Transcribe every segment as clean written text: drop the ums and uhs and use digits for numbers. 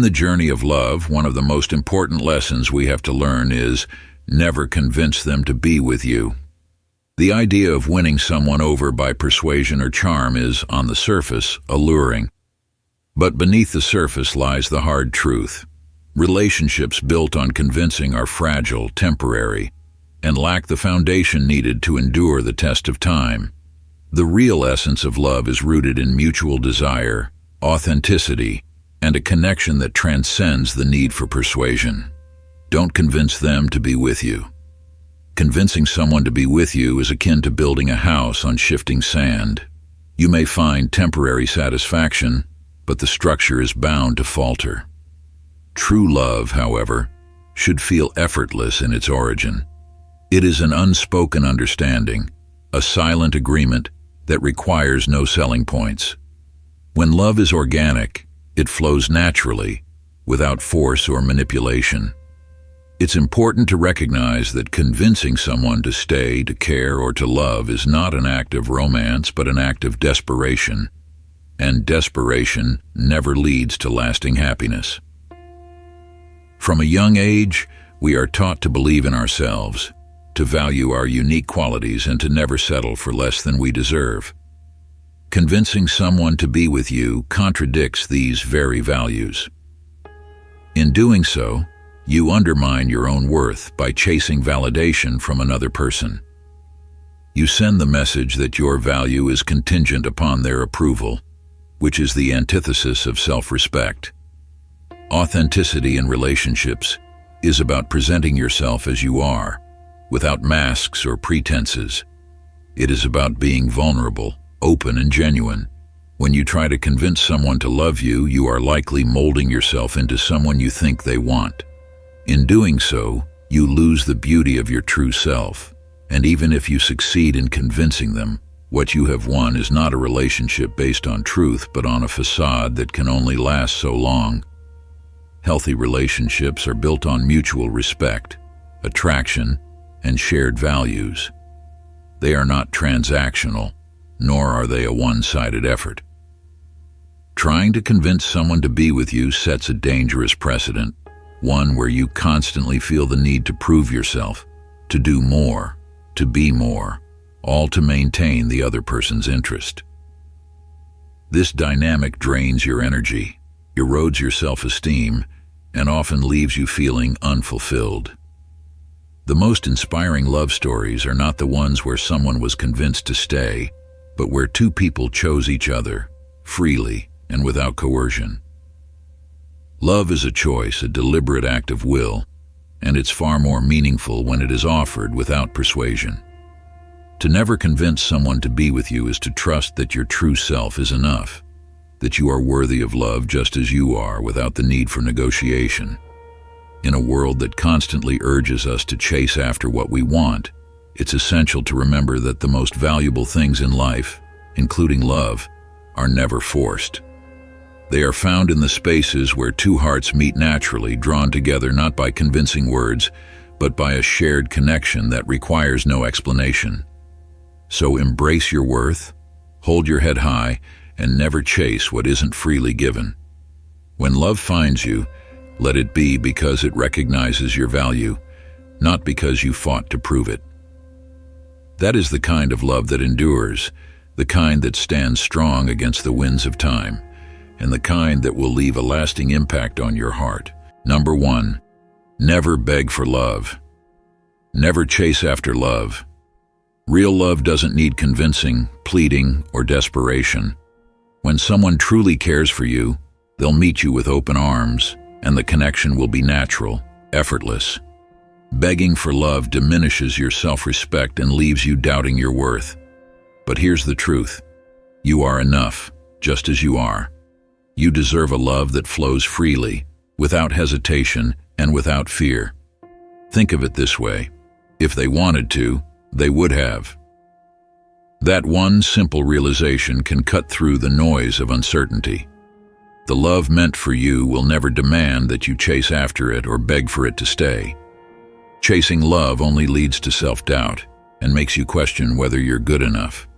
the journey of love, one of the most important lessons we have to learn is never convince them to be with you. The idea of winning someone over by persuasion or charm is, on the surface, alluring. But beneath the surface lies the hard truth. Relationships built on convincing are fragile, temporary, and lack the foundation needed to endure the test of time. The real essence of love is rooted in mutual desire, authenticity, and a connection that transcends the need for persuasion. Don't convince them to be with you. Convincing someone to be with you is akin to building a house on shifting sand. You may find temporary satisfaction, but the structure is bound to falter. True love, however, should feel effortless in its origin. It is an unspoken understanding, a silent agreement that requires no selling points. When love is organic, it flows naturally, without force or manipulation. It's important to recognize that convincing someone to stay, to care, or to love is not an act of romance, but an act of desperation. And desperation never leads to lasting happiness. From a young age, we are taught to believe in ourselves, to value our unique qualities, and to never settle for less than we deserve. Convincing someone to be with you contradicts these very values. In doing so, you undermine your own worth by chasing validation from another person. You send the message that your value is contingent upon their approval, which is the antithesis of self-respect. Authenticity in relationships is about presenting yourself as you are, without masks or pretenses. It is about being vulnerable, open, and genuine. When you try to convince someone to love you, you are likely molding yourself into someone you think they want. In doing so, you lose the beauty of your true self, and even if you succeed in convincing them, what you have won is not a relationship based on truth, but on a facade that can only last so long. Healthy relationships are built on mutual respect, attraction, and shared values. They are not transactional, nor are they a one-sided effort. Trying to convince someone to be with you sets a dangerous precedent, one where you constantly feel the need to prove yourself, to do more, to be more, all to maintain the other person's interest. This dynamic drains your energy, erodes your self-esteem, and often leaves you feeling unfulfilled. The most inspiring love stories are not the ones where someone was convinced to stay, but where two people chose each other, freely and without coercion. Love is a choice, a deliberate act of will, and it's far more meaningful when it is offered without persuasion. To never convince someone to be with you is to trust that your true self is enough, that you are worthy of love just as you are, without the need for negotiation. In a world that constantly urges us to chase after what we want, it's essential to remember that the most valuable things in life, including love, are never forced. They are found in the spaces where two hearts meet naturally, drawn together not by convincing words, but by a shared connection that requires no explanation. So embrace your worth, hold your head high, and never chase what isn't freely given. When love finds you, let it be because it recognizes your value, not because you fought to prove it. That is the kind of love that endures, the kind that stands strong against the winds of time, and the kind that will leave a lasting impact on your heart. Number 1, never beg for love. Never chase after love. Real love doesn't need convincing, pleading, or desperation. When someone truly cares for you, they'll meet you with open arms, and the connection will be natural, effortless. Begging for love diminishes your self-respect and leaves you doubting your worth. But here's the truth. You are enough, just as you are. You deserve a love that flows freely, without hesitation and without fear. Think of it this way. If they wanted to, they would have. That one simple realization can cut through the noise of uncertainty. The love meant for you will never demand that you chase after it or beg for it to stay. Chasing love only leads to self-doubt and makes you question whether you're good enough.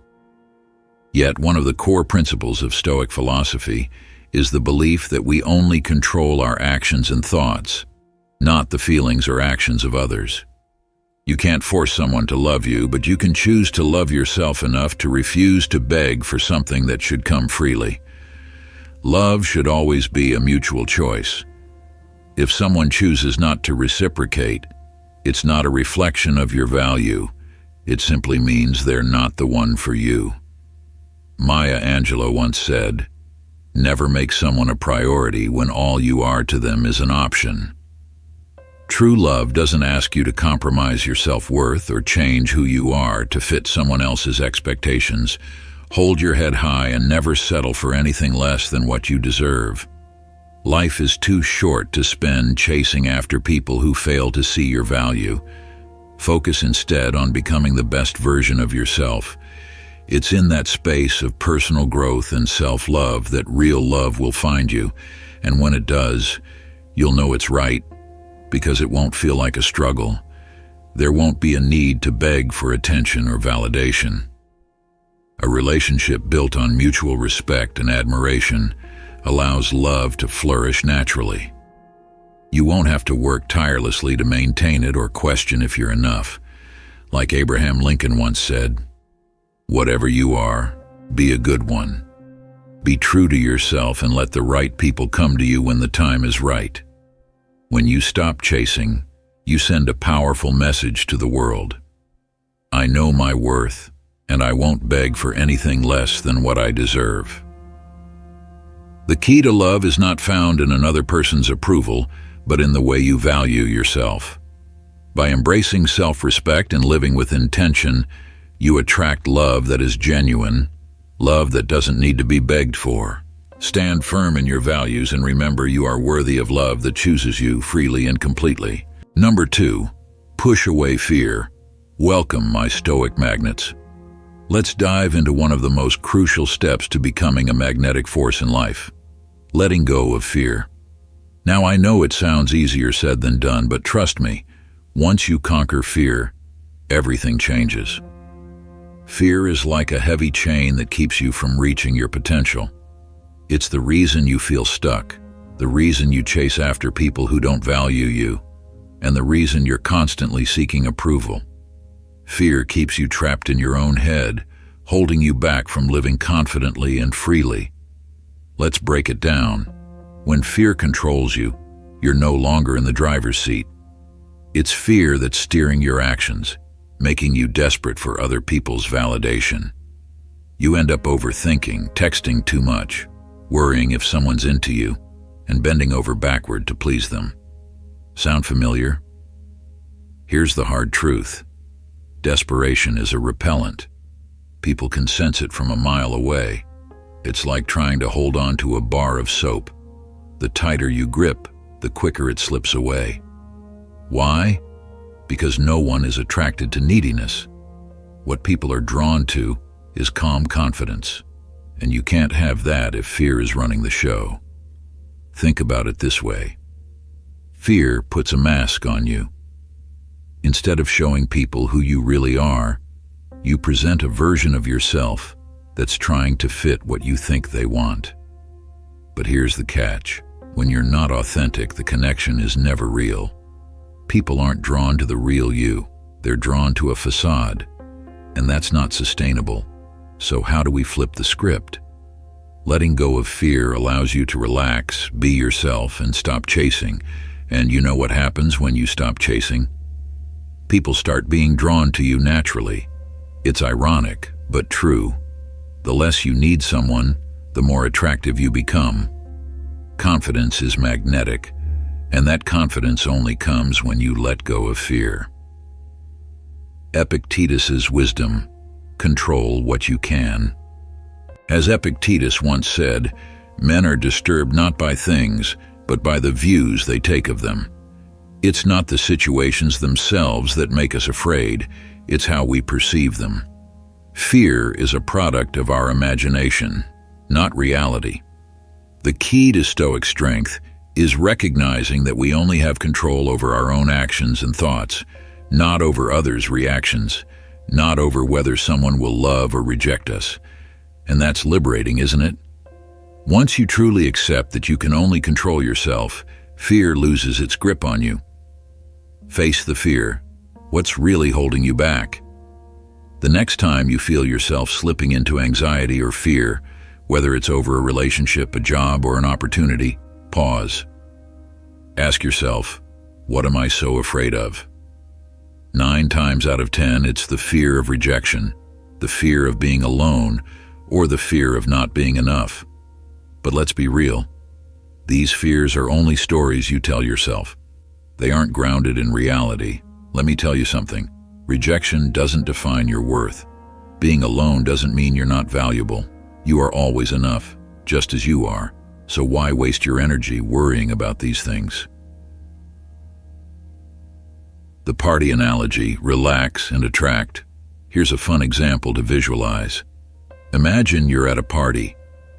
Yet one of the core principles of Stoic philosophy is the belief that we only control our actions and thoughts, not the feelings or actions of others. You can't force someone to love you, but you can choose to love yourself enough to refuse to beg for something that should come freely. Love should always be a mutual choice. If someone chooses not to reciprocate, it's not a reflection of your value. It simply means they're not the one for you. Maya Angelou once said, "Never make someone a priority when all you are to them is an option." True love doesn't ask you to compromise your self-worth or change who you are to fit someone else's expectations. Hold your head high and never settle for anything less than what you deserve. Life is too short to spend chasing after people who fail to see your value. Focus instead on becoming the best version of yourself. It's in that space of personal growth and self-love that real love will find you, and when it does, you'll know it's right, because it won't feel like a struggle. There won't be a need to beg for attention or validation. A relationship built on mutual respect and admiration allows love to flourish naturally. You won't have to work tirelessly to maintain it or question if you're enough. Like Abraham Lincoln once said, "Whatever you are, be a good one. Be true to yourself and let the right people come to you when the time is right." When you stop chasing, you send a powerful message to the world. I know my worth, and I won't beg for anything less than what I deserve. The key to love is not found in another person's approval, but in the way you value yourself. By embracing self-respect and living with intention, you attract love that is genuine, love that doesn't need to be begged for. Stand firm in your values and remember you are worthy of love that chooses you freely and completely. Number 2, push away fear. Welcome, my Stoic magnets. Let's dive into one of the most crucial steps to becoming a magnetic force in life: letting go of fear. Now, I know it sounds easier said than done, but trust me, once you conquer fear, everything changes. Fear is like a heavy chain that keeps you from reaching your potential. It's the reason you feel stuck, the reason you chase after people who don't value you, and the reason you're constantly seeking approval. Fear keeps you trapped in your own head, holding you back from living confidently and freely. Let's break it down. When fear controls you, you're no longer in the driver's seat. It's fear that's steering your actions, making you desperate for other people's validation. You end up overthinking, texting too much, worrying if someone's into you, and bending over backward to please them. Sound familiar? Here's the hard truth. Desperation is a repellent. People can sense it from a mile away. It's like trying to hold on to a bar of soap. The tighter you grip, the quicker it slips away. Why? Because no one is attracted to neediness. What people are drawn to is calm confidence, and you can't have that if fear is running the show. Think about it this way. Fear puts a mask on you. Instead of showing people who you really are, you present a version of yourself that's trying to fit what you think they want. But here's the catch. When you're not authentic, the connection is never real. People aren't drawn to the real you. They're drawn to a facade, and that's not sustainable. So how do we flip the script? Letting go of fear allows you to relax, be yourself, and stop chasing. And you know what happens when you stop chasing? People start being drawn to you naturally. It's ironic, but true. The less you need someone, the more attractive you become. Confidence is magnetic, and that confidence only comes when you let go of fear. Epictetus's wisdom: control what you can. As Epictetus once said, men are disturbed not by things, but by the views they take of them. It's not the situations themselves that make us afraid, it's how we perceive them. Fear is a product of our imagination, not reality. The key to Stoic strength is recognizing that we only have control over our own actions and thoughts, not over others' reactions, not over whether someone will love or reject us. And that's liberating, isn't it? Once you truly accept that you can only control yourself, fear loses its grip on you. Face the fear. What's really holding you back? The next time you feel yourself slipping into anxiety or fear, whether it's over a relationship, a job, or an opportunity, pause. Ask yourself, what am I so afraid of? 9 times out of 10, it's the fear of rejection, the fear of being alone, or the fear of not being enough. But let's be real. These fears are only stories you tell yourself. They aren't grounded in reality. Let me tell you something. Rejection doesn't define your worth. Being alone doesn't mean you're not valuable. You are always enough, just as you are. So why waste your energy worrying about these things? The party analogy, relax and attract. Here's a fun example to visualize. Imagine you're at a party.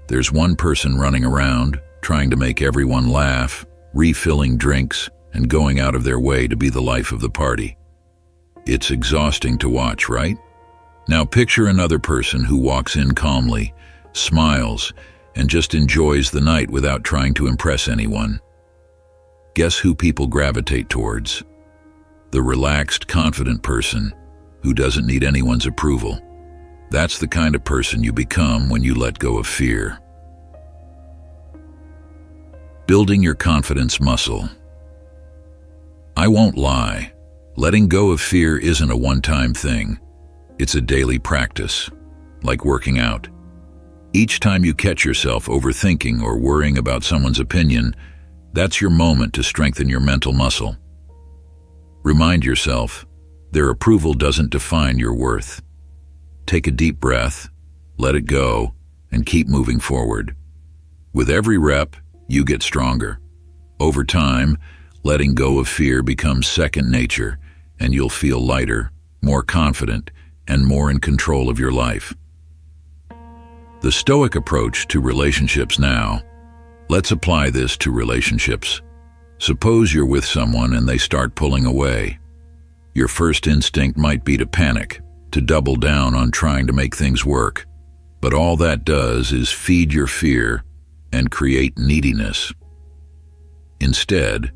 There's one person running around, trying to make everyone laugh, refilling drinks, and going out of their way to be the life of the party. It's exhausting to watch, right? Now picture another person who walks in calmly, smiles, and just enjoys the night without trying to impress anyone. Guess who people gravitate towards? The relaxed, confident person who doesn't need anyone's approval. That's the kind of person you become when you let go of fear. Building your confidence muscle. I won't lie, letting go of fear isn't a one-time thing. It's a daily practice, like working out. Each time you catch yourself overthinking or worrying about someone's opinion, that's your moment to strengthen your mental muscle. Remind yourself, their approval doesn't define your worth. Take a deep breath, let it go, and keep moving forward. With every rep, you get stronger. Over time, letting go of fear becomes second nature, and you'll feel lighter, more confident, and more in control of your life. The Stoic approach to relationships now. Let's apply this to relationships. Suppose you're with someone and they start pulling away. Your first instinct might be to panic, to double down on trying to make things work. But all that does is feed your fear and create neediness. Instead,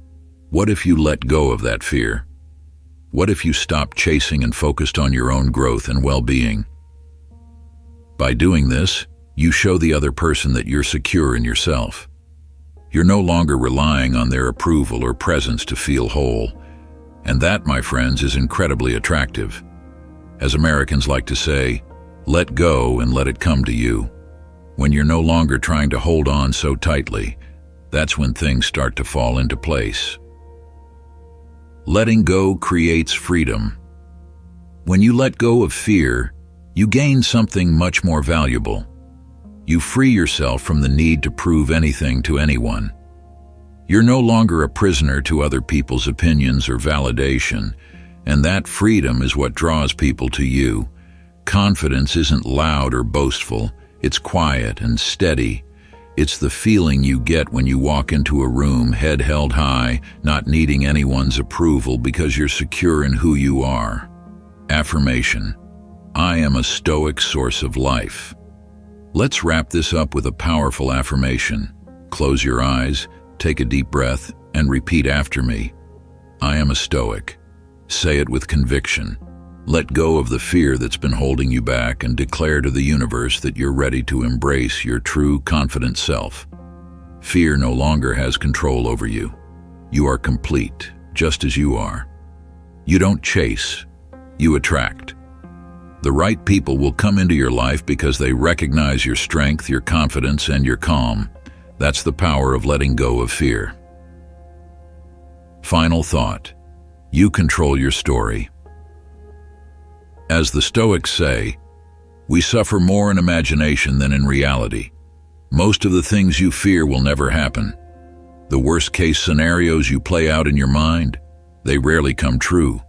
what if you let go of that fear? What if you stopped chasing and focused on your own growth and well-being? By doing this, you show the other person that you're secure in yourself. You're no longer relying on their approval or presence to feel whole. And that, my friends, is incredibly attractive. As Americans like to say, let go and let it come to you. When you're no longer trying to hold on so tightly, that's when things start to fall into place. Letting go creates freedom. When you let go of fear, you gain something much more valuable. You free yourself from the need to prove anything to anyone. You're no longer a prisoner to other people's opinions or validation, and that freedom is what draws people to you. Confidence isn't loud or boastful, it's quiet and steady. It's the feeling you get when you walk into a room, head held high, not needing anyone's approval because you're secure in who you are. Affirmation. I am a Stoic source of life. Let's wrap this up with a powerful affirmation. Close your eyes, take a deep breath, and repeat after me. I am a Stoic. Say it with conviction. Let go of the fear that's been holding you back and declare to the universe that you're ready to embrace your true, confident self. Fear no longer has control over you. You are complete, just as you are. You don't chase, you attract. The right people will come into your life because they recognize your strength, your confidence, and your calm. That's the power of letting go of fear. Final thought. You control your story. As the Stoics say, we suffer more in imagination than in reality. Most of the things you fear will never happen. The worst-case scenarios you play out in your mind, they rarely come true.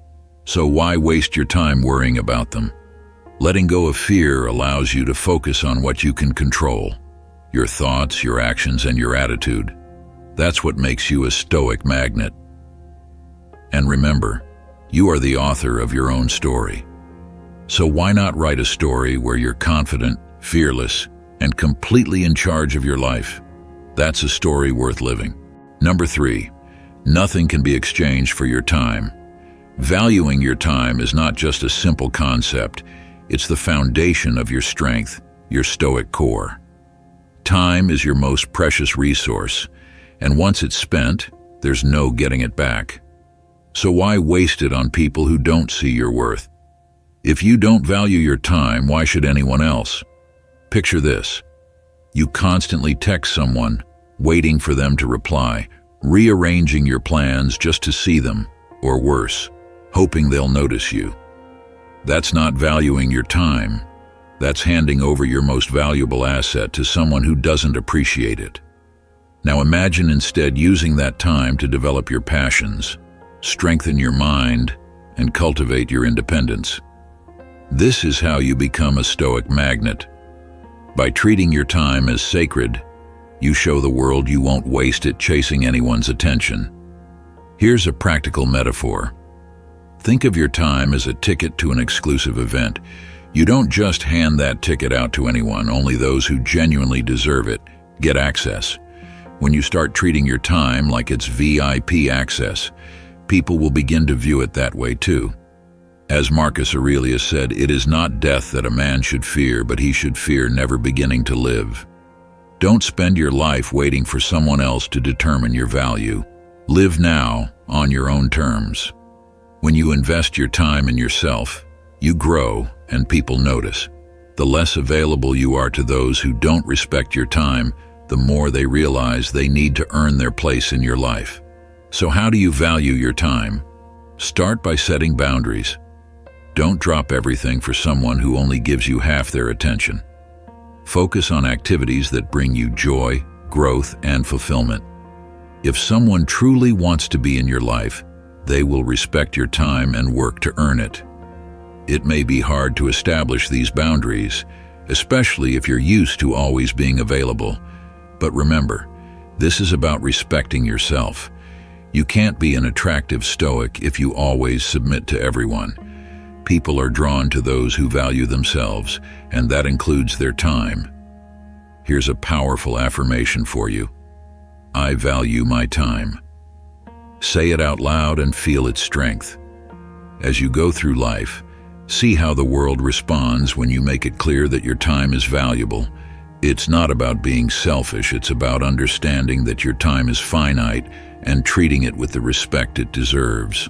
So why waste your time worrying about them? Letting go of fear allows you to focus on what you can control. Your thoughts, your actions, and your attitude. That's what makes you a Stoic magnet. And remember, you are the author of your own story. So why not write a story where you're confident, fearless, and completely in charge of your life. That's a story worth living. Number 3, nothing can be exchanged for your time. Valuing your time is not just a simple concept, it's the foundation of your strength, your Stoic core. Time is your most precious resource, and once it's spent, there's no getting it back. So why waste it on people who don't see your worth? If you don't value your time, why should anyone else? Picture this. You constantly text someone, waiting for them to reply, rearranging your plans just to see them, or worse, hoping they'll notice you. That's not valuing your time. That's handing over your most valuable asset to someone who doesn't appreciate it. Now imagine instead using that time to develop your passions, strengthen your mind, and cultivate your independence. This is how you become a Stoic magnet. By treating your time as sacred, you show the world you won't waste it chasing anyone's attention. Here's a practical metaphor. Think of your time as a ticket to an exclusive event. You don't just hand that ticket out to anyone, only those who genuinely deserve it get access. When you start treating your time like it's VIP access, people will begin to view it that way too. As Marcus Aurelius said, it is not death that a man should fear, but he should fear never beginning to live. Don't spend your life waiting for someone else to determine your value. Live now, on your own terms. When you invest your time in yourself, you grow and people notice. The less available you are to those who don't respect your time, the more they realize they need to earn their place in your life. So how do you value your time? Start by setting boundaries. Don't drop everything for someone who only gives you half their attention. Focus on activities that bring you joy, growth, and fulfillment. If someone truly wants to be in your life, they will respect your time and work to earn it. It may be hard to establish these boundaries, especially if you're used to always being available. But remember, this is about respecting yourself. You can't be an attractive Stoic if you always submit to everyone. People are drawn to those who value themselves, and that includes their time. Here's a powerful affirmation for you. I value my time. Say it out loud and feel its strength. As you go through life, see how the world responds when you make it clear that your time is valuable. It's not about being selfish, it's about understanding that your time is finite and treating it with the respect it deserves.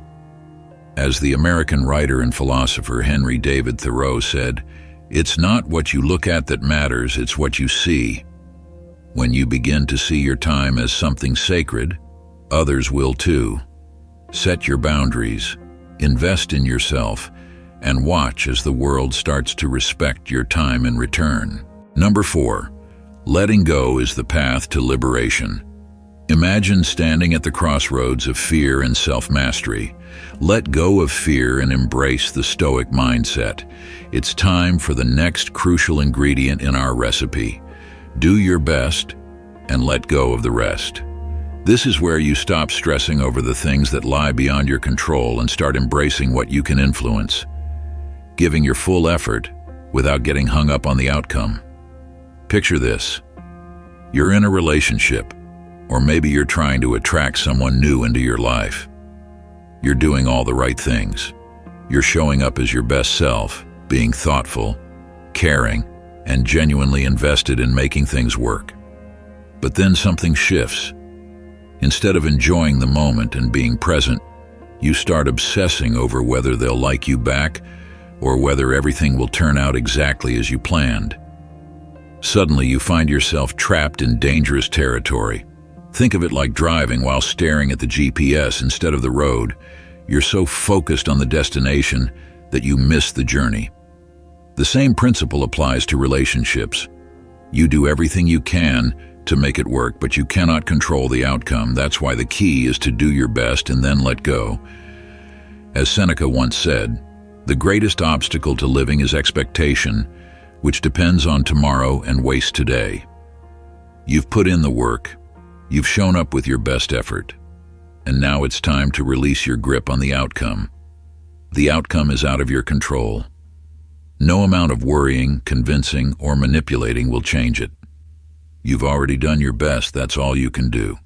As the American writer and philosopher Henry David Thoreau said, "It's not what you look at that matters, it's what you see." When you begin to see your time as something sacred, others will too. Set your boundaries, invest in yourself, and watch as the world starts to respect your time in return. Number 4, letting go is the path to liberation. Imagine standing at the crossroads of fear and self-mastery. Let go of fear and embrace the Stoic mindset. It's time for the next crucial ingredient in our recipe. Do your best and let go of the rest. This is where you stop stressing over the things that lie beyond your control and start embracing what you can influence. Giving your full effort without getting hung up on the outcome. Picture this. You're in a relationship, or maybe you're trying to attract someone new into your life. You're doing all the right things. You're showing up as your best self, being thoughtful, caring, and genuinely invested in making things work. But then something shifts. Instead of enjoying the moment and being present, you start obsessing over whether they'll like you back or whether everything will turn out exactly as you planned. Suddenly, you find yourself trapped in dangerous territory. Think of it like driving while staring at the GPS instead of the road. You're so focused on the destination that you miss the journey. The same principle applies to relationships. You do everything you can to make it work, but you cannot control the outcome. That's why the key is to do your best and then let go. As Seneca once said, the greatest obstacle to living is expectation, which depends on tomorrow and wastes today. You've put in the work, you've shown up with your best effort, and now it's time to release your grip on the outcome. The outcome is out of your control. No amount of worrying, convincing, or manipulating will change it. You've already done your best, that's all you can do.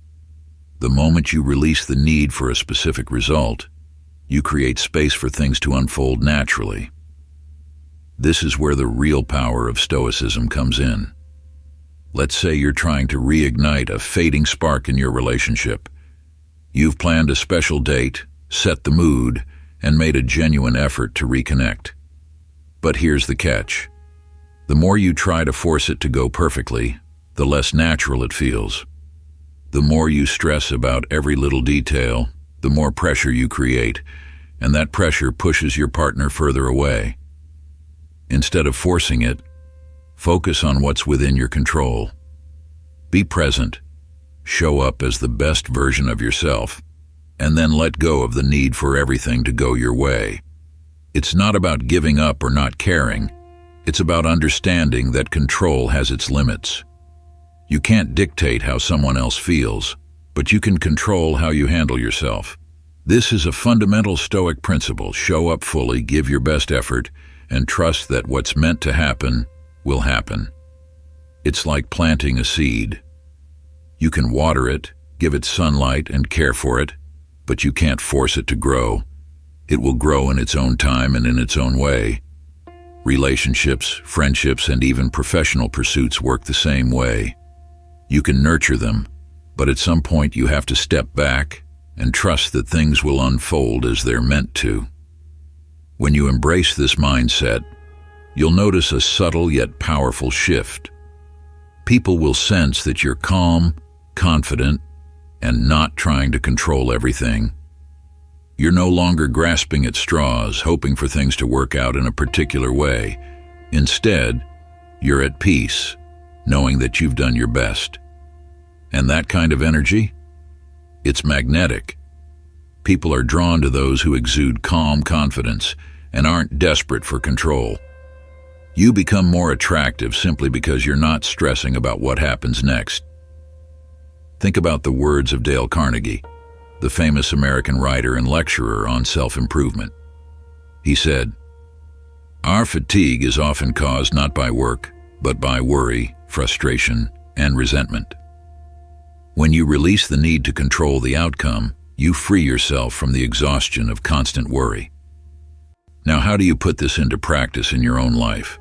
The moment you release the need for a specific result, you create space for things to unfold naturally. This is where the real power of Stoicism comes in. Let's say you're trying to reignite a fading spark in your relationship. You've planned a special date, set the mood, and made a genuine effort to reconnect. But here's the catch. The more you try to force it to go perfectly, the less natural it feels. The more you stress about every little detail, the more pressure you create, and that pressure pushes your partner further away. Instead of forcing it, focus on what's within your control. Be present, show up as the best version of yourself, and then let go of the need for everything to go your way. It's not about giving up or not caring. It's about understanding that control has its limits. You can't dictate how someone else feels, but you can control how you handle yourself. This is a fundamental Stoic principle. Show up fully, give your best effort, and trust that what's meant to happen will happen. It's like planting a seed. You can water it, give it sunlight, and care for it, but you can't force it to grow. It will grow in its own time and in its own way. Relationships, friendships, and even professional pursuits work the same way. You can nurture them, but at some point you have to step back and trust that things will unfold as they're meant to. When you embrace this mindset, you'll notice a subtle yet powerful shift. People will sense that you're calm, confident, and not trying to control everything. You're no longer grasping at straws, hoping for things to work out in a particular way. Instead, you're at peace, knowing that you've done your best. And that kind of energy? It's magnetic. People are drawn to those who exude calm confidence and aren't desperate for control. You become more attractive simply because you're not stressing about what happens next. Think about the words of Dale Carnegie, the famous American writer and lecturer on self-improvement. He said, "Our fatigue is often caused not by work, but by worry, frustration, and resentment." When you release the need to control the outcome, you free yourself from the exhaustion of constant worry. Now, how do you put this into practice in your own life?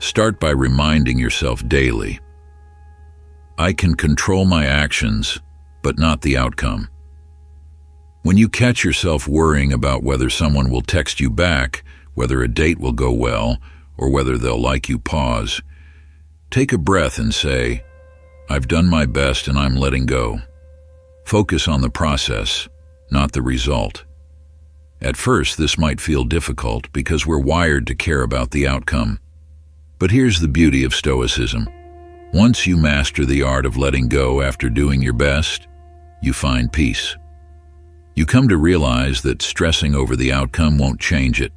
Start by reminding yourself daily, I can control my actions, but not the outcome. When you catch yourself worrying about whether someone will text you back, whether a date will go well, or whether they'll like you, pause. Take a breath and say, I've done my best and I'm letting go. Focus on the process, not the result. At first, this might feel difficult because we're wired to care about the outcome. But here's the beauty of Stoicism. Once you master the art of letting go after doing your best, you find peace. You come to realize that stressing over the outcome won't change it.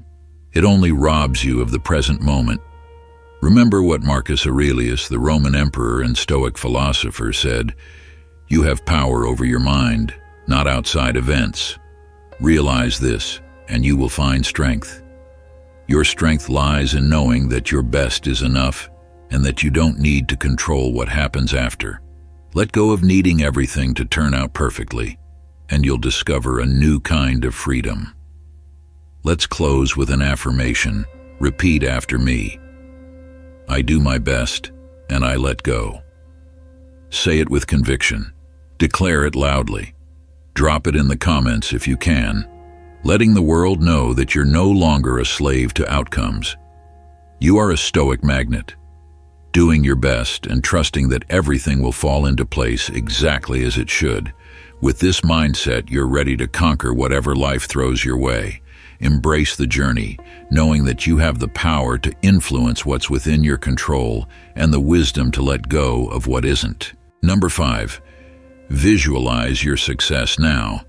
It only robs you of the present moment. Remember what Marcus Aurelius, the Roman emperor and Stoic philosopher, said, "You have power over your mind, not outside events. Realize this, and you will find strength. Your strength lies in knowing that your best is enough and that you don't need to control what happens after. Let go of needing everything to turn out perfectly, and you'll discover a new kind of freedom." Let's close with an affirmation. Repeat after me. I do my best, and I let go. Say it with conviction. Declare it loudly. Drop it in the comments if you can, letting the world know that you're no longer a slave to outcomes. You are a Stoic magnet, doing your best and trusting that everything will fall into place exactly as it should. With this mindset, you're ready to conquer whatever life throws your way. Embrace the journey, knowing that you have the power to influence what's within your control and the wisdom to let go of what isn't. Number 5, visualize your success now.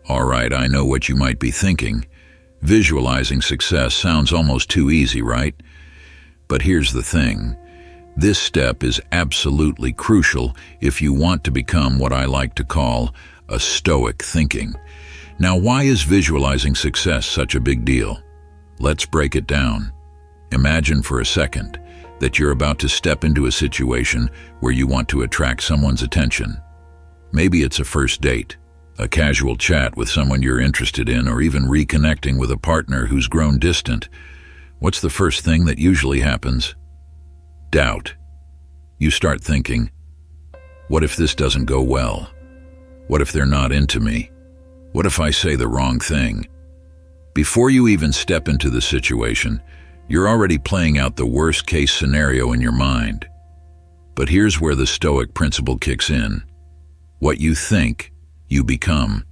All right, I know what you might be thinking. Visualizing success sounds almost too easy, right? But here's the thing. This step is absolutely crucial if you want to become what I like to call a Stoic thinking. Now, why is visualizing success such a big deal? Let's break it down. Imagine for a second that you're about to step into a situation where you want to attract someone's attention. Maybe it's a first date, a casual chat with someone you're interested in, or even reconnecting with a partner who's grown distant. What's the first thing that usually happens? Doubt. You start thinking, what if this doesn't go well? What if they're not into me? What if I say the wrong thing? Before you even step into the situation, you're already playing out the worst-case scenario in your mind. But here's where the Stoic principle kicks in. What you think, you become.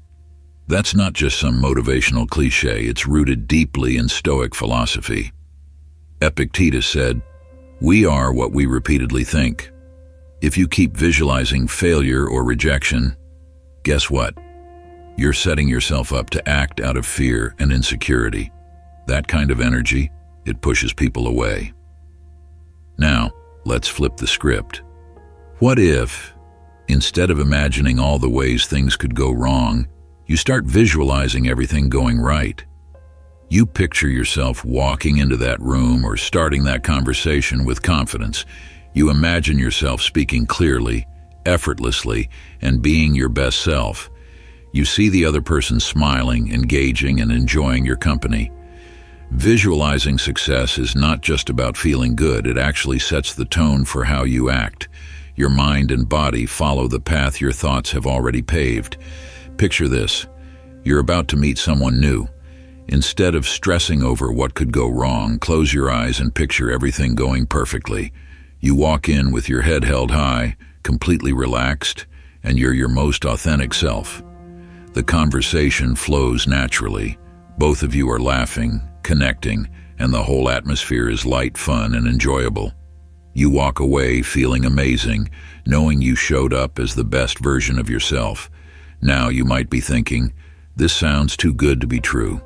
That's not just some motivational cliche, it's rooted deeply in Stoic philosophy. Epictetus said, "We are what we repeatedly think." If you keep visualizing failure or rejection, guess what? You're setting yourself up to act out of fear and insecurity. That kind of energy, it pushes people away. Now, let's flip the script. What if, instead of imagining all the ways things could go wrong, you start visualizing everything going right? You picture yourself walking into that room or starting that conversation with confidence. You imagine yourself speaking clearly, effortlessly, and being your best self. You see the other person smiling, engaging, and enjoying your company. Visualizing success is not just about feeling good, it actually sets the tone for how you act. Your mind and body follow the path your thoughts have already paved. Picture this. You're about to meet someone new. Instead of stressing over what could go wrong, close your eyes and picture everything going perfectly. You walk in with your head held high, completely relaxed, and you're your most authentic self. The conversation flows naturally. Both of you are laughing, connecting, and the whole atmosphere is light, fun, and enjoyable. You walk away feeling amazing, knowing you showed up as the best version of yourself. Now you might be thinking, this sounds too good to be true.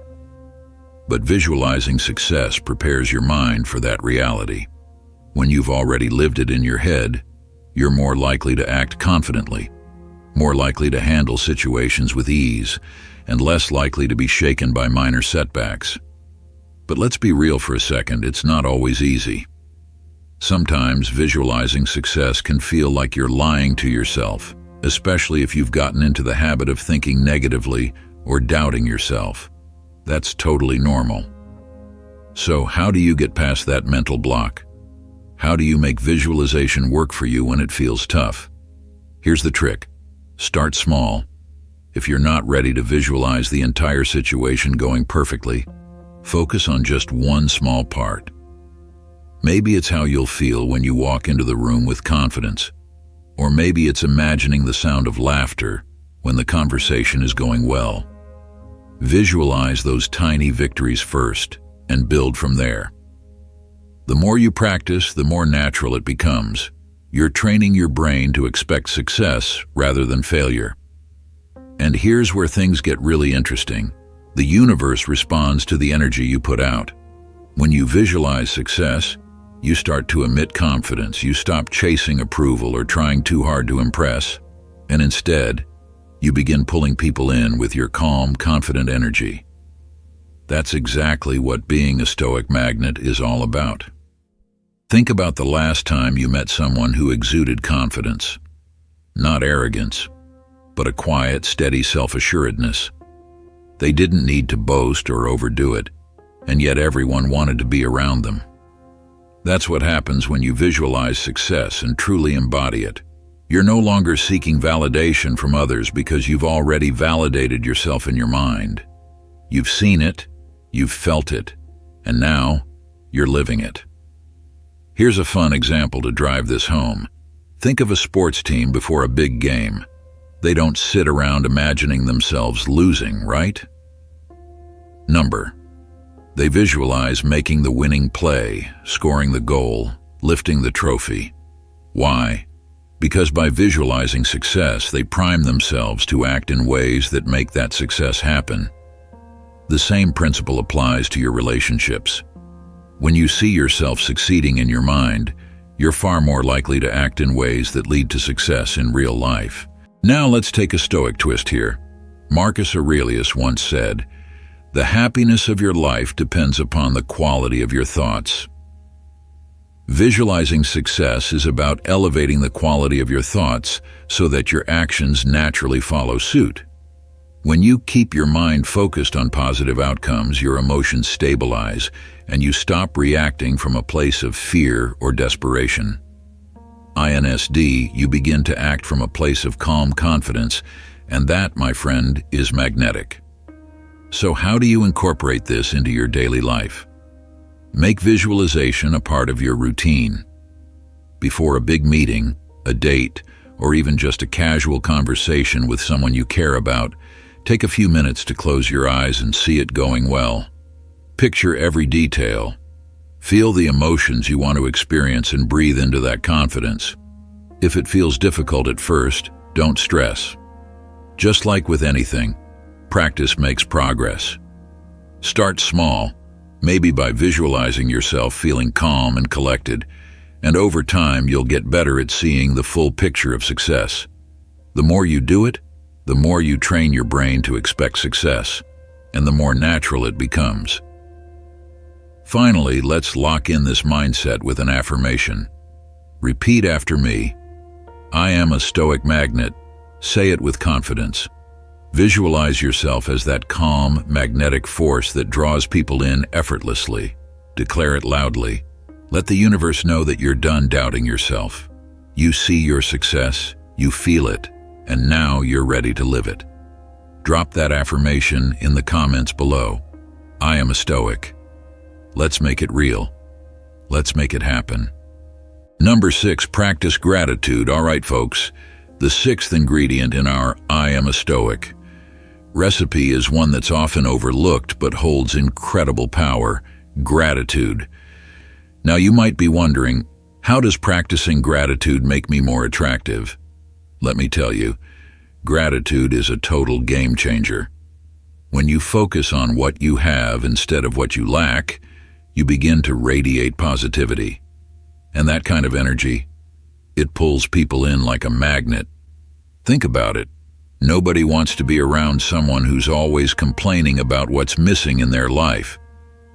But visualizing success prepares your mind for that reality. When you've already lived it in your head, you're more likely to act confidently, more likely to handle situations with ease, and less likely to be shaken by minor setbacks. But let's be real for a second, it's not always easy. Sometimes visualizing success can feel like you're lying to yourself, especially if you've gotten into the habit of thinking negatively or doubting yourself. That's totally normal. So how do you get past that mental block? How do you make visualization work for you when it feels tough? Here's the trick. Start small. If you're not ready to visualize the entire situation going perfectly, focus on just one small part. Maybe it's how you'll feel when you walk into the room with confidence, or maybe it's imagining the sound of laughter when the conversation is going well. Visualize those tiny victories first and build from there. The more you practice, the more natural it becomes. You're training your brain to expect success rather than failure. And here's where things get really interesting. The universe responds to the energy you put out. When you visualize success, you start to emit confidence. You stop chasing approval or trying too hard to impress, and instead, you begin pulling people in with your calm, confident energy. That's exactly what being a Stoic magnet is all about. Think about the last time you met someone who exuded confidence. Not arrogance, but a quiet, steady self-assuredness. They didn't need to boast or overdo it, and yet everyone wanted to be around them. That's what happens when you visualize success and truly embody it. You're no longer seeking validation from others because you've already validated yourself in your mind. You've seen it, you've felt it, and now you're living it. Here's a fun example to drive this home. Think of a sports team before a big game. They don't sit around imagining themselves losing, right? They visualize making the winning play, scoring the goal, lifting the trophy. Why? Because by visualizing success, they prime themselves to act in ways that make that success happen. The same principle applies to your relationships. When you see yourself succeeding in your mind, you're far more likely to act in ways that lead to success in real life. Now let's take a Stoic twist here. Marcus Aurelius once said, "The happiness of your life depends upon the quality of your thoughts." Visualizing success is about elevating the quality of your thoughts so that your actions naturally follow suit. When you keep your mind focused on positive outcomes, your emotions stabilize and you stop reacting from a place of fear or desperation. INSD, you begin to act from a place of calm confidence, and that, my friend, is magnetic. So how do you incorporate this into your daily life? Make visualization a part of your routine. Before a big meeting, a date, or even just a casual conversation with someone you care about, take a few minutes to close your eyes and see it going well. Picture every detail. Feel the emotions you want to experience and breathe into that confidence. If it feels difficult at first, don't stress. Just like with anything, practice makes progress. Start small, maybe by visualizing yourself feeling calm and collected, and over time you'll get better at seeing the full picture of success. The more you do it, the more you train your brain to expect success, and the more natural it becomes. Finally, let's lock in this mindset with an affirmation. Repeat after me. I am a Stoic magnet. Say it with confidence. Visualize yourself as that calm, magnetic force that draws people in effortlessly. Declare it loudly. Let the universe know that you're done doubting yourself. You see your success, you feel it, and now you're ready to live it. Drop that affirmation in the comments below. I am a Stoic. Let's make it real. Let's make it happen. Number 6, practice gratitude. All right, folks, the 6th ingredient in our I am a Stoic recipe is one that's often overlooked but holds incredible power: gratitude. Now you might be wondering, how does practicing gratitude make me more attractive? Let me tell you, gratitude is a total game changer. When you focus on what you have instead of what you lack, you begin to radiate positivity. And that kind of energy, it pulls people in like a magnet. Think about it. Nobody wants to be around someone who's always complaining about what's missing in their life.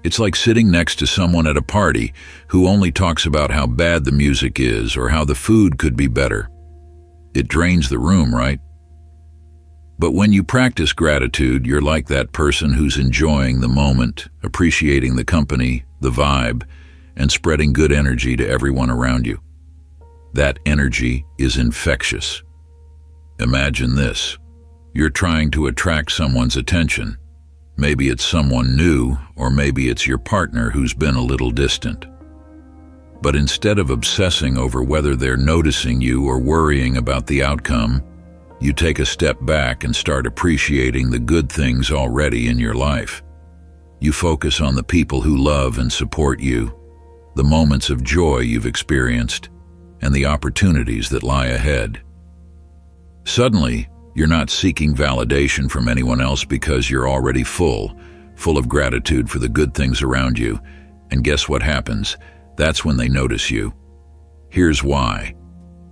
It's like sitting next to someone at a party who only talks about how bad the music is or how the food could be better. It drains the room, right? But when you practice gratitude, you're like that person who's enjoying the moment, appreciating the company, the vibe, and spreading good energy to everyone around you. That energy is infectious. Imagine this. You're trying to attract someone's attention. Maybe it's someone new, or maybe it's your partner who's been a little distant. But instead of obsessing over whether they're noticing you or worrying about the outcome, you take a step back and start appreciating the good things already in your life. You focus on the people who love and support you, the moments of joy you've experienced, and the opportunities that lie ahead. Suddenly, you're not seeking validation from anyone else because you're already full of gratitude for the good things around you. And guess what happens? That's when they notice you. Here's why.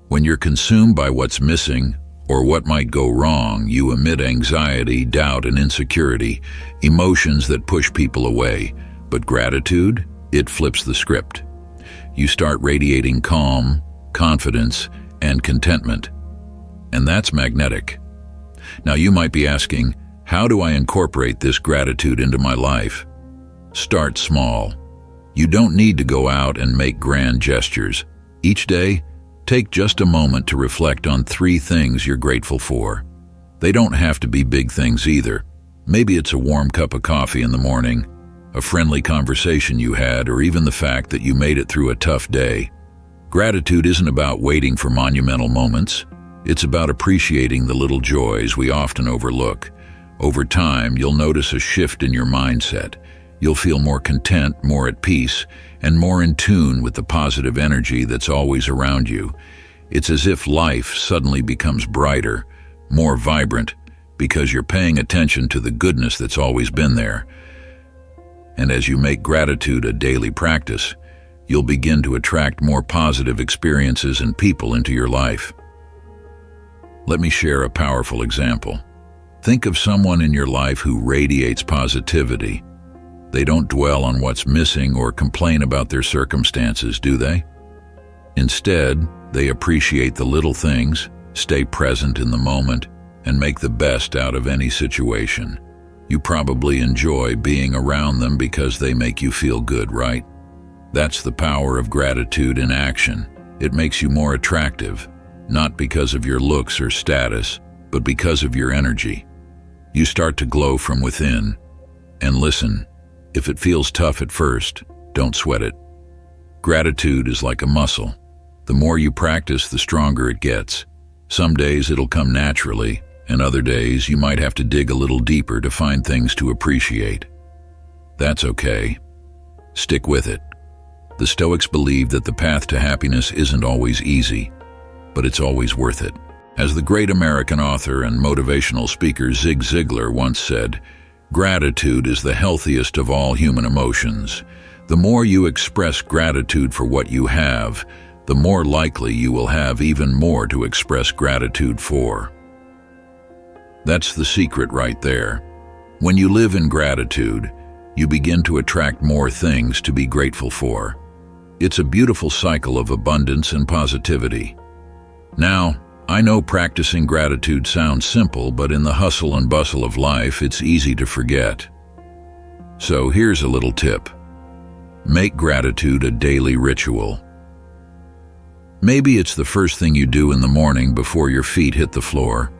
When you're consumed by what's missing or what might go wrong, you emit anxiety, doubt, and insecurity, emotions that push people away. But gratitude, it flips the script. You start radiating calm, confidence, and contentment. And that's magnetic. Now you might be asking, how do I incorporate this gratitude into my life? Start small. You don't need to go out and make grand gestures. Each day, take just a moment to reflect on 3 things you're grateful for. They don't have to be big things either. Maybe it's a warm cup of coffee in the morning, a friendly conversation you had, or even the fact that you made it through a tough day. Gratitude isn't about waiting for monumental moments. It's about appreciating the little joys we often overlook. Over time, you'll notice a shift in your mindset. You'll feel more content, more at peace, and more in tune with the positive energy that's always around you. It's as if life suddenly becomes brighter, more vibrant, because you're paying attention to the goodness that's always been there. And as you make gratitude a daily practice, you'll begin to attract more positive experiences and people into your life. Let me share a powerful example. Think of someone in your life who radiates positivity. They don't dwell on what's missing or complain about their circumstances, do they? Instead, they appreciate the little things, stay present in the moment, and make the best out of any situation. You probably enjoy being around them because they make you feel good, right? That's the power of gratitude in action. It makes you more attractive, not because of your looks or status, but because of your energy. You start to glow from within. And listen, if it feels tough at first, don't sweat it. Gratitude is like a muscle. The more you practice, the stronger it gets. Some days it'll come naturally, and other days you might have to dig a little deeper to find things to appreciate. That's okay. Stick with it. The Stoics believe that the path to happiness isn't always easy, but it's always worth it. As the great American author and motivational speaker Zig Ziglar once said, "Gratitude is the healthiest of all human emotions. The more you express gratitude for what you have, the more likely you will have even more to express gratitude for." That's the secret right there. When you live in gratitude, you begin to attract more things to be grateful for. It's a beautiful cycle of abundance and positivity. Now, I know practicing gratitude sounds simple, but in the hustle and bustle of life, it's easy to forget. So here's a little tip. Make gratitude a daily ritual. Maybe it's the first thing you do in the morning before your feet hit the floor,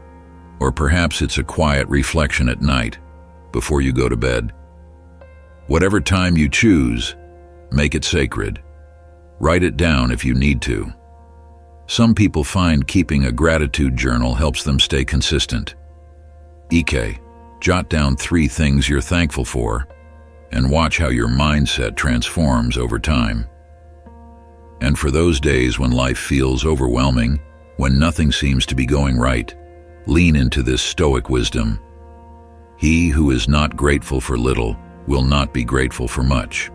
or perhaps it's a quiet reflection at night before you go to bed. Whatever time you choose, make it sacred. Write it down if you need to. Some people find keeping a gratitude journal helps them stay consistent. Jot down 3 things you're thankful for, and watch how your mindset transforms over time. And for those days when life feels overwhelming, when nothing seems to be going right, lean into this Stoic wisdom. He who is not grateful for little will not be grateful for much.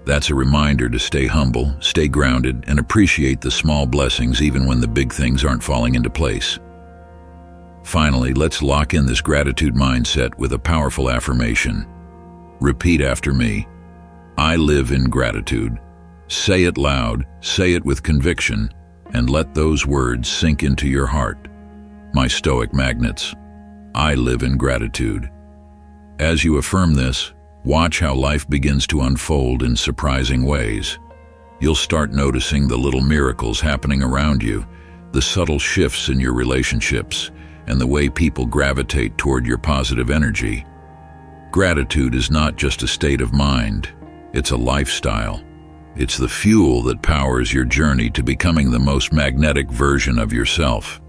That's a reminder to stay humble, stay grounded, and appreciate the small blessings even when the big things aren't falling into place. Finally, let's lock in this gratitude mindset with a powerful affirmation. Repeat after me. I live in gratitude. Say it loud, say it with conviction, and let those words sink into your heart. My Stoic magnets, I live in gratitude. As you affirm this, watch how life begins to unfold in surprising ways. You'll start noticing the little miracles happening around you, the subtle shifts in your relationships, and the way people gravitate toward your positive energy. Gratitude is not just a state of mind, it's a lifestyle. It's the fuel that powers your journey to becoming the most magnetic version of yourself.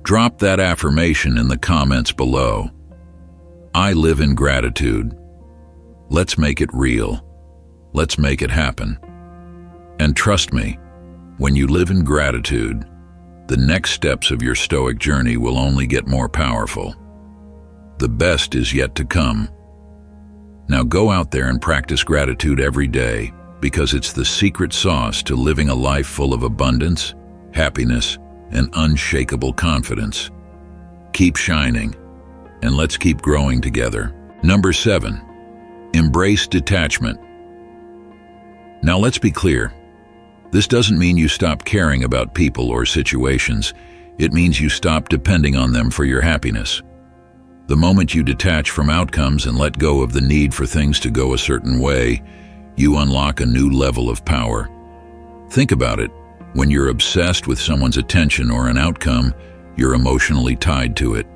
Drop that affirmation in the comments below. I live in gratitude. Let's make it real. Let's make it happen. And trust me, when you live in gratitude, the next steps of your Stoic journey will only get more powerful. The best is yet to come. Now go out there and practice gratitude every day, because it's the secret sauce to living a life full of abundance, happiness, and unshakable confidence. Keep shining, and let's keep growing together. Number 7. Embrace detachment. Now let's be clear. This doesn't mean you stop caring about people or situations. It means you stop depending on them for your happiness. The moment you detach from outcomes and let go of the need for things to go a certain way, you unlock a new level of power. Think about it. When you're obsessed with someone's attention or an outcome, you're emotionally tied to it.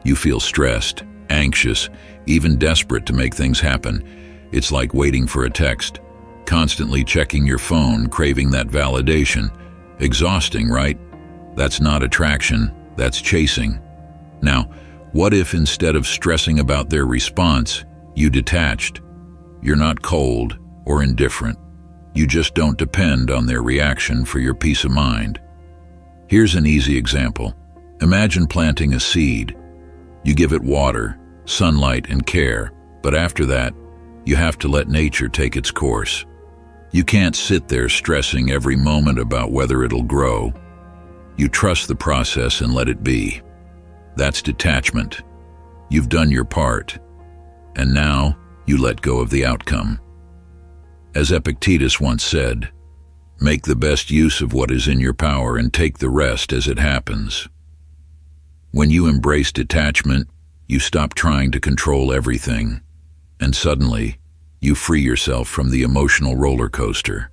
You feel stressed, anxious, even desperate to make things happen. It's like waiting for a text, constantly checking your phone, craving that validation. Exhausting, right? That's not attraction, that's chasing. Now, what if instead of stressing about their response, you detached? You're not cold or indifferent. You just don't depend on their reaction for your peace of mind. Here's an easy example. Imagine planting a seed. You give it water, sunlight, and care, but after that, you have to let nature take its course. You can't sit there stressing every moment about whether it'll grow. You trust the process and let it be. That's detachment. You've done your part, and now You let go of the outcome. As Epictetus once said, "Make the best use of what is in your power and take the rest as it happens." When you embrace detachment, you stop trying to control everything, and suddenly, you free yourself from the emotional roller coaster.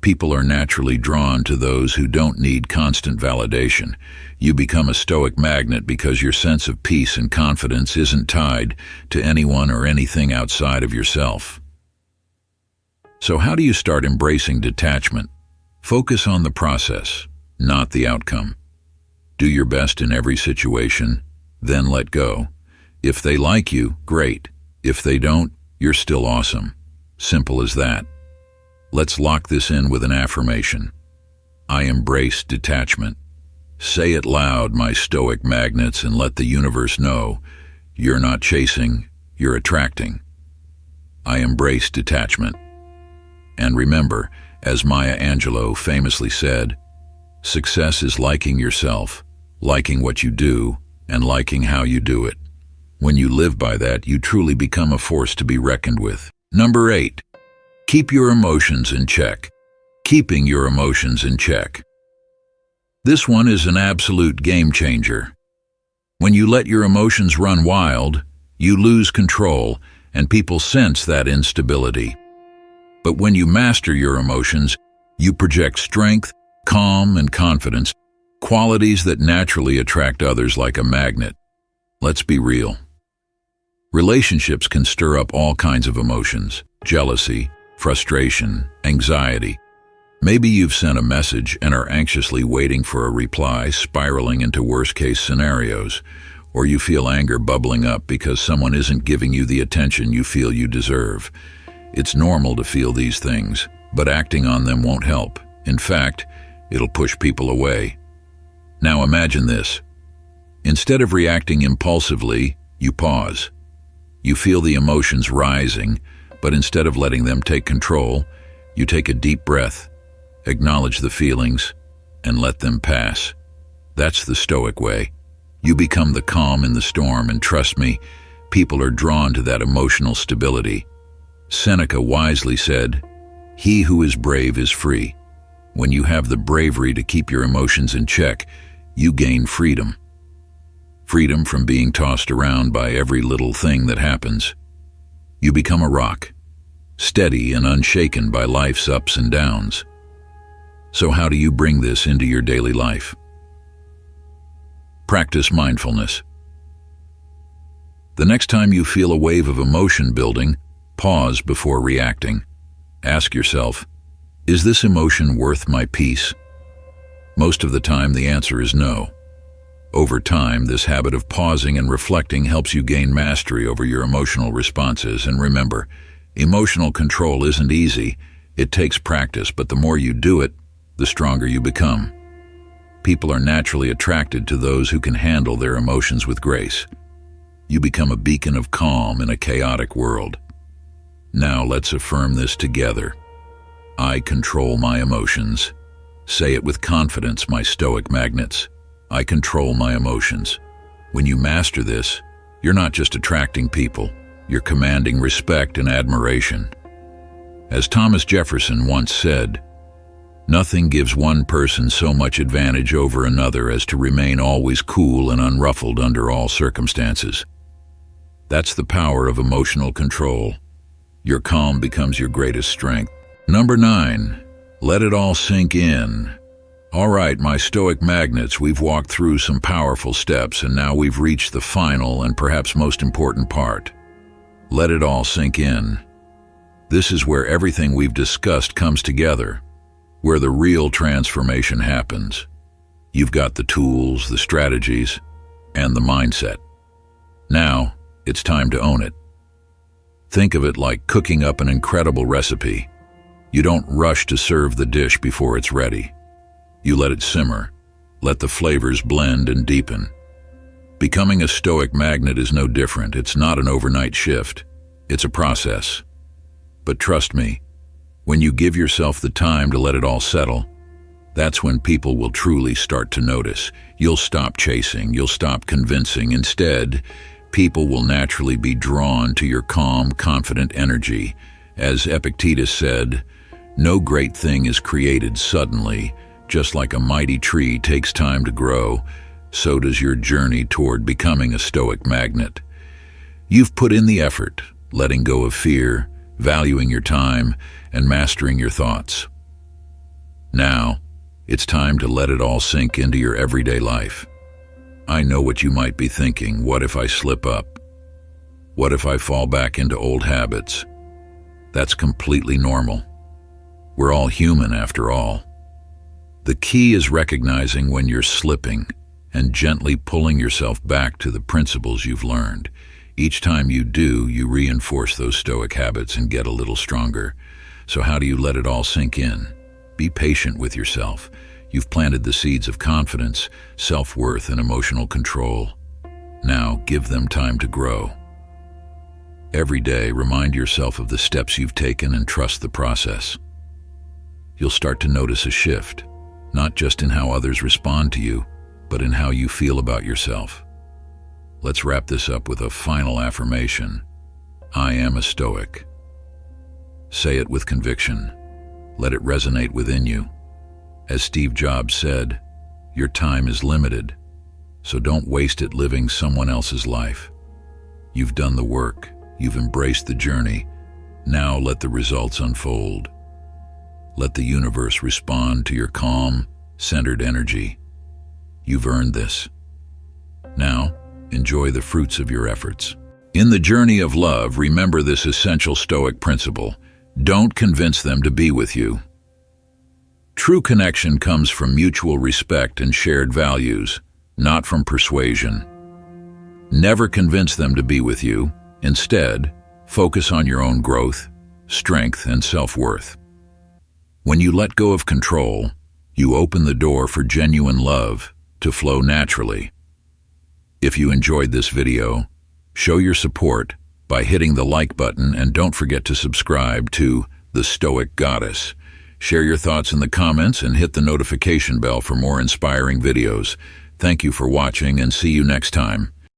People are naturally drawn to those who don't need constant validation. You become a stoic magnet because your sense of peace and confidence isn't tied to anyone or anything outside of yourself. So how do you start embracing detachment? Focus on the process, not the outcome. Do your best in every situation, then let go. If they like you, great. If they don't, you're still awesome. Simple as that. Let's lock this in with an affirmation. I embrace detachment. Say it loud, my stoic magnets, and let the universe know you're not chasing, you're attracting. I embrace detachment. And remember, as Maya Angelou famously said, success is liking yourself, liking what you do, and liking how you do it. When you live by that, you truly become a force to be reckoned with. Number 8. Keep your emotions in check. Keeping your emotions in check. This one is an absolute game changer. When you let your emotions run wild, you lose control, and people sense that instability. But when you master your emotions, you project strength, calm, and confidence, qualities that naturally attract others like a magnet. Let's be real. Relationships can stir up all kinds of emotions: jealousy, frustration, anxiety. Maybe you've sent a message and are anxiously waiting for a reply, spiraling into worst-case scenarios, or you feel anger bubbling up because someone isn't giving you the attention you feel you deserve. It's normal to feel these things, but acting on them won't help. In fact, it'll push people away. Now imagine this. Instead of reacting impulsively, you pause. You feel the emotions rising, but instead of letting them take control, you take a deep breath, acknowledge the feelings, and let them pass. That's the Stoic way. You become the calm in the storm, and trust me, people are drawn to that emotional stability. Seneca wisely said, "He who is brave is free." When you have the bravery to keep your emotions in check, you gain freedom. Freedom from being tossed around by every little thing that happens. You become a rock, steady and unshaken by life's ups and downs. So how do you bring this into your daily life? Practice mindfulness. The next time you feel a wave of emotion building, pause before reacting. Ask yourself, is this emotion worth my peace? Most of the time, the answer is no. Over time, this habit of pausing and reflecting helps you gain mastery over your emotional responses. And remember, emotional control isn't easy. It takes practice, but the more you do it, the stronger you become. People are naturally attracted to those who can handle their emotions with grace. You become a beacon of calm in a chaotic world. Now let's affirm this together. I control my emotions. Say it with confidence, my Stoic magnets. I control my emotions. When you master this, you're not just attracting people, you're commanding respect and admiration. As Thomas Jefferson once said, nothing gives one person so much advantage over another as to remain always cool and unruffled under all circumstances. That's the power of emotional control. Your calm becomes your greatest strength. Number 9, let it all sink in. All right, my Stoic magnets, we've walked through some powerful steps, and now we've reached the final and perhaps most important part. Let it all sink in. This is where everything we've discussed comes together, where the real transformation happens. You've got the tools, the strategies, and the mindset. Now, it's time to own it. Think of it like cooking up an incredible recipe. You don't rush to serve the dish before it's ready. You let it simmer, let the flavors blend and deepen. Becoming a Stoic magnet is no different. It's not an overnight shift. It's a process. But trust me, when you give yourself the time to let it all settle, that's when people will truly start to notice. You'll stop chasing, you'll stop convincing. Instead, People will naturally be drawn to your calm, confident energy. As Epictetus said, "No great thing is created suddenly. Just like a mighty tree takes time to grow, so does your journey toward becoming a Stoic magnet." You've put in the effort, letting go of fear, valuing your time, and mastering your thoughts. Now, it's time to let it all sink into your everyday life. I know what you might be thinking. What if I slip up? What if I fall back into old habits? That's completely normal. We're all human after all. The key is recognizing when you're slipping and gently pulling yourself back to the principles you've learned. Each time you do, you reinforce those Stoic habits and get a little stronger. So how do you let it all sink in? Be patient with yourself. You've planted the seeds of confidence, self-worth, and emotional control. Now, give them time to grow. Every day, remind yourself of the steps you've taken and trust the process. You'll start to notice a shift, not just in how others respond to you, but in how you feel about yourself. Let's wrap this up with a final affirmation. I am a Stoic. Say it with conviction. Let it resonate within you. As Steve Jobs said, your time is limited, so don't waste it living someone else's life. You've done the work. You've embraced the journey. Now let the results unfold. Let the universe respond to your calm, centered energy. You've earned this. Now, enjoy the fruits of your efforts. In the journey of love, remember this essential Stoic principle. Don't convince them to be with you. True connection comes from mutual respect and shared values, not from persuasion. Never convince them to be with you. Instead, focus on your own growth, strength, and self-worth. When you let go of control, you open the door for genuine love to flow naturally. If you enjoyed this video, show your support by hitting the like button, and don't forget to subscribe to The Stoic Goddess. Share your thoughts in the comments and hit the notification bell for more inspiring videos. Thank you for watching, and see you next time.